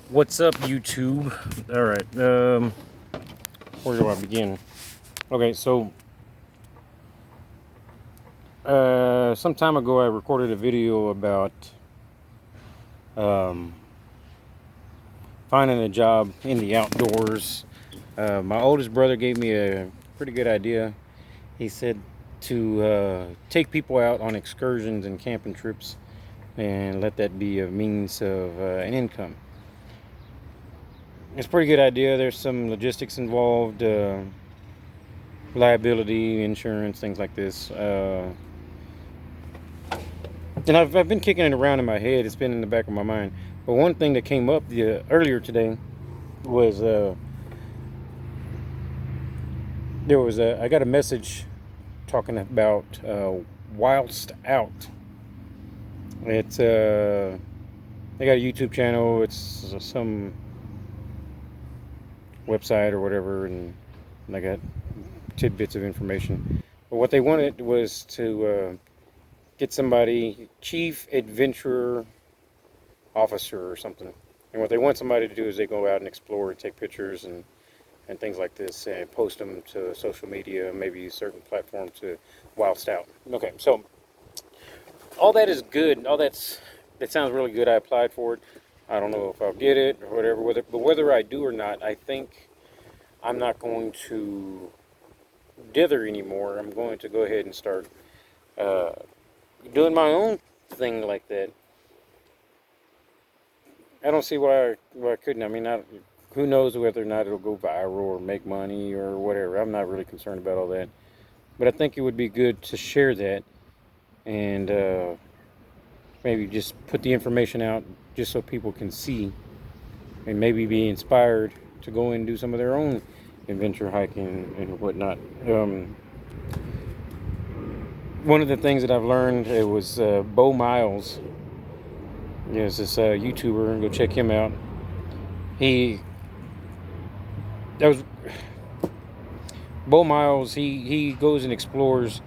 What's up, YouTube? All right, where do I begin? Okay, so some time ago I recorded a video about um, finding a job in the outdoors. My oldest brother gave me a pretty good idea. He said to take people out on excursions and camping trips and let that be a means of an income. It's a pretty good idea. There's some logistics involved, liability, insurance, things like this. And I've been kicking it around in my head. It's been in the back of my mind. But one thing that came up earlier today was I got a message talking about Whilst Out. It's they got a YouTube channel. It's some website or whatever, and I got tidbits of information. But what they wanted was to get somebody chief adventurer officer or something. And what they want somebody to do is they go out and explore and take pictures and things like this and post them to social media, maybe use certain platforms to whilst out. Okay, so all that is good. That sounds really good. I applied for it. I don't know if I'll get it or whatever. But whether I do or not, I think I'm not going to dither anymore. I'm going to go ahead and start doing my own thing like that. I don't see why I couldn't. I mean, who knows whether or not it'll go viral or make money or whatever. I'm not really concerned about all that. But I think it would be good to share that and maybe just put the information out just so people can see and maybe be inspired to go and do some of their own adventure hiking and whatnot. One of the things that I've learned, it was Bo Miles. There's this YouTuber, go check him out. That was Bo Miles. He goes and explores.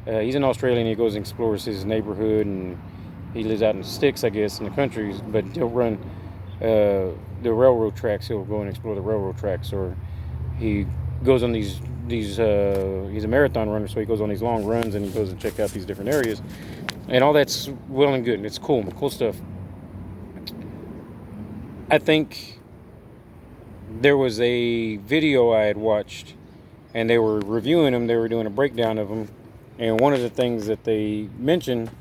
He's in Australia and he goes and explores his neighborhood, and he lives out in the sticks, I guess, in the country. But he'll run the railroad tracks. He'll go and explore the railroad tracks, or he goes on these. He's a marathon runner, so he goes on these long runs and he goes and check out these different areas, and all that's well and good. And it's cool stuff. I think there was a video I had watched, and they were reviewing them. They were doing a breakdown of them, and one of the things that they mentioned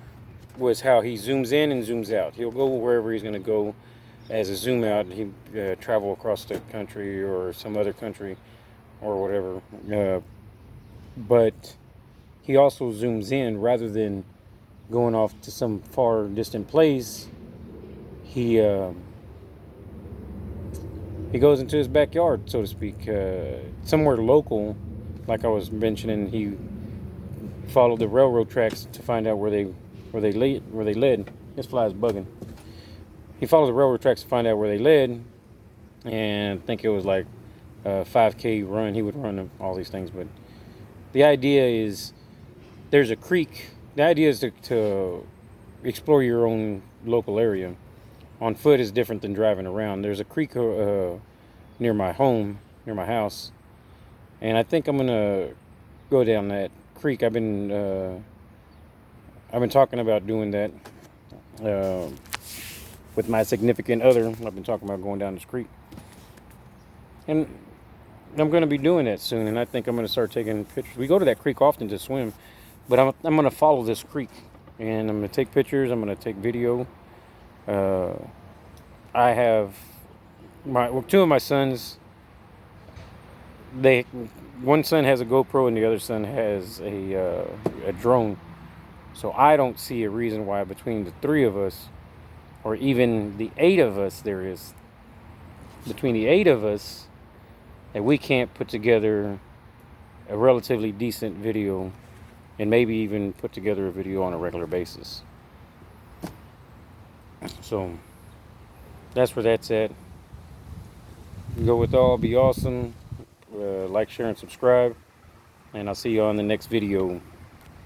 was how he zooms in and zooms out. He'll go wherever he's going to go as a zoom out. He travel across the country or some other country or whatever. But he also zooms in rather than going off to some far distant place. He goes into his backyard, so to speak, somewhere local. Like I was mentioning, he followed the railroad tracks to find out where they led. This fly's bugging. He followed the railroad tracks to find out where they led, and I think it was like a 5K run. He would run all these things, but the idea is there's a creek. The idea is to explore your own local area. On foot is different than driving around. There's a creek near my home, near my house, and I think I'm gonna go down that creek. I've been talking about doing that with my significant other. I've been talking about going down this creek, and I'm going to be doing that soon. And I think I'm going to start taking pictures. We go to that creek often to swim, but I'm going to follow this creek, and I'm going to take pictures. I'm going to take video. I have two of my sons. One son has a GoPro and the other son has a drone. So I don't see a reason why between the three of us, or even the 8 of us, between the 8 of us, that we can't put together a relatively decent video, and maybe even put together a video on a regular basis. So that's where that's at. Go with all, be awesome. Like, share, and subscribe. And I'll see you on the next video.